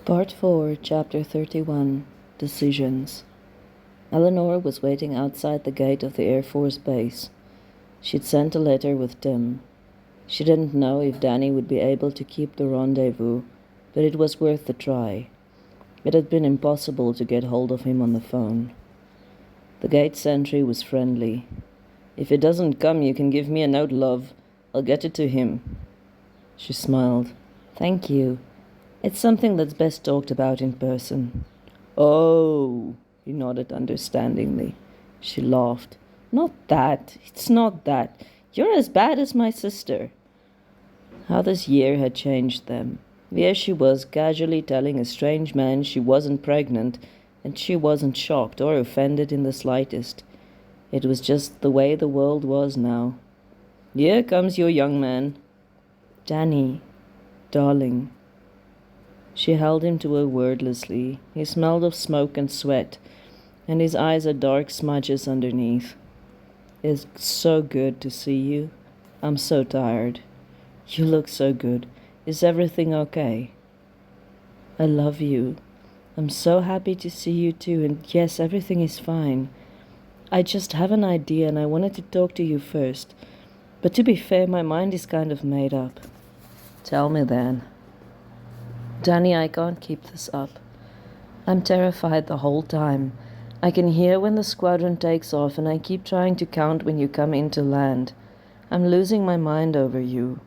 Part 4, Chapter 31, Decisions. Eleanor was waiting outside the gate of the Air Force Base. She'd sent a letter with Tim. She didn't know if Danny would be able to keep the rendezvous, but it was worth the try. It had been impossible to get hold of him on the phone. The gate sentry was friendly. "If he doesn't come, you can give me a note, love. I'll get it to him." She smiled. "Thank you. It's something that's best talked about in person." "Oh," he nodded understandingly. She laughed. "Not that. It's not that. You're as bad as my sister." How this year had changed them. Here she was, casually telling a strange man she wasn't pregnant, and she wasn't shocked or offended in the slightest. It was just the way the world was now. "Here comes your young man." "Danny, darling." She held him to her wordlessly. He smelled of smoke and sweat, and his eyes had dark smudges underneath. "It's so good to see you. I'm so tired. You look so good. Is everything okay?" "I love you. I'm so happy to see you too, and yes, everything is fine. I just have an idea and I wanted to talk to you first. But to be fair, my mind is kind of made up." "Tell me then." "Danny, I can't keep this up. I'm terrified the whole time. I can hear when the squadron takes off, and I keep trying to count when you come into land. I'm losing my mind over you."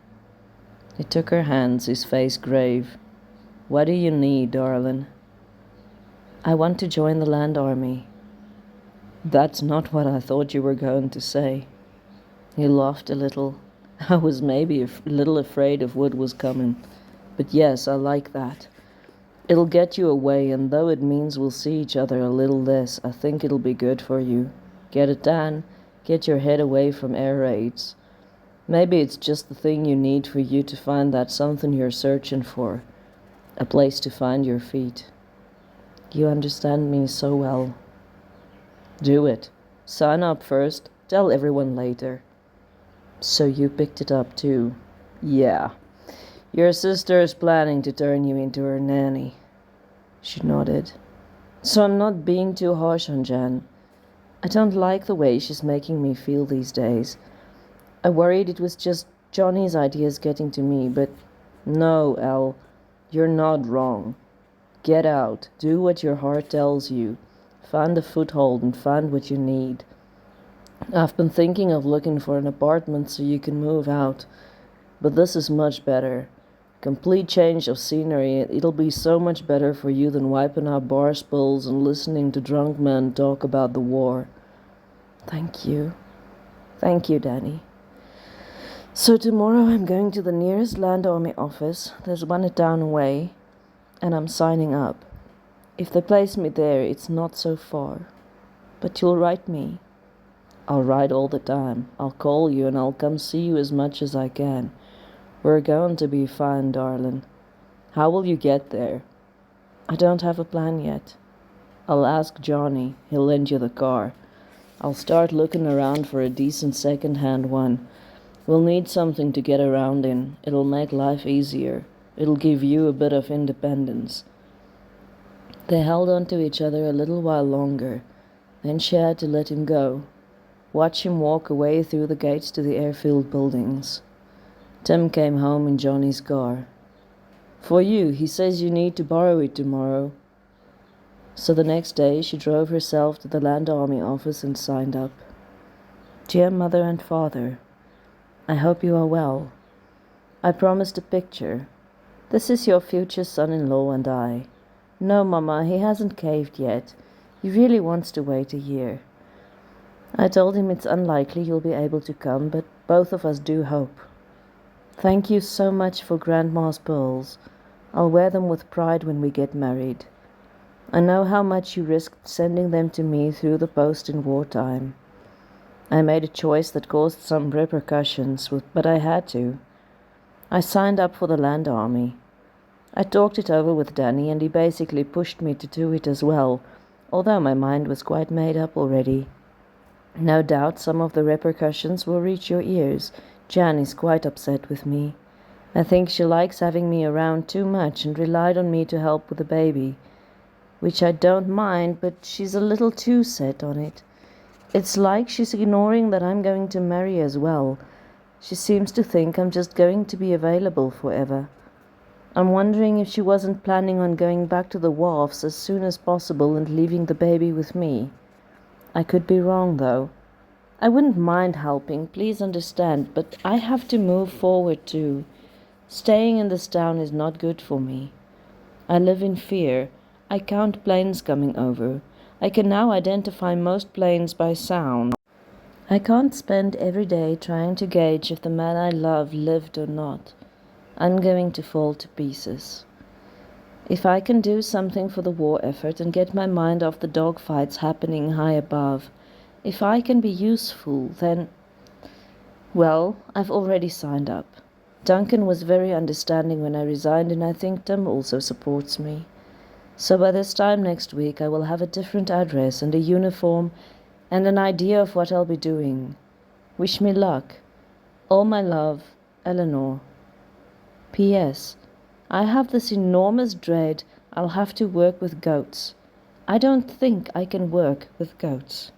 He took her hands, his face grave. "What do you need, darling?" "I want to join the land army." "That's not what I thought you were going to say." He laughed a little. "I was maybe a little afraid of what was coming. But yes, I like that. It'll get you away, and though it means we'll see each other a little less, I think it'll be good for you. Get a tan, get your head away from air raids. Maybe it's just the thing you need for you to find that something you're searching for. A place to find your feet." "You understand me so well." "Do it. Sign up first, tell everyone later." "So you picked it up too?" "Yeah. Your sister is planning to turn you into her nanny." She nodded. "So I'm not being too harsh on Jan. I don't like the way she's making me feel these days. I worried it was just Johnny's ideas getting to me, but no, Elle, you're not wrong. Get out, do what your heart tells you. Find a foothold and find what you need. I've been thinking of looking for an apartment so you can move out, but this is much better. Complete change of scenery. It'll be so much better for you than wiping out bar spills and listening to drunk men talk about the war." "Thank you. Thank you, Danny. So tomorrow I'm going to the nearest Land Army office. There's one a town away, and I'm signing up. If they place me there, it's not so far. But you'll write me." "I'll write all the time. I'll call you and I'll come see you as much as I can. We're going to be fine, darling. How will you get there?" "I don't have a plan yet." "I'll ask Johnny. He'll lend you the car. I'll start looking around for a decent second-hand one. We'll need something to get around in. It'll make life easier. It'll give you a bit of independence." They held on to each other a little while longer. Then she had to let him go. Watch him walk away through the gates to the airfield buildings. Tim came home in Johnny's car. "For you, he says you need to borrow it tomorrow." So the next day she drove herself to the Land Army office and signed up. "Dear Mother and Father, I hope you are well. I promised a picture. This is your future son-in-law and I. No, Mama, he hasn't caved yet. He really wants to wait a year. I told him it's unlikely you'll be able to come, but both of us do hope. Thank you so much for Grandma's pearls. I'll wear them with pride when we get married. I know how much you risked sending them to me through the post in wartime. I made a choice that caused some repercussions, but I had to. I signed up for the Land Army. I talked it over with Danny, and he basically pushed me to do it as well, although my mind was quite made up already. No doubt some of the repercussions will reach your ears. Jan is quite upset with me. I think she likes having me around too much and relied on me to help with the baby, which I don't mind, but she's a little too set on it. It's like she's ignoring that I'm going to marry as well. She seems to think I'm just going to be available forever. I'm wondering if she wasn't planning on going back to the wharfs as soon as possible and leaving the baby with me. I could be wrong, though. I wouldn't mind helping, please understand, but I have to move forward too. Staying in this town is not good for me. I live in fear. I count planes coming over. I can now identify most planes by sound. I can't spend every day trying to gauge if the man I love lived or not. I'm going to fall to pieces. If I can do something for the war effort and get my mind off the dogfights happening high above, if I can be useful, then... Well, I've already signed up. Duncan was very understanding when I resigned, and I think Tim also supports me. So by this time next week I will have a different address and a uniform and an idea of what I'll be doing. Wish me luck. All my love, Eleanor. P.S. I have this enormous dread I'll have to work with goats. I don't think I can work with goats.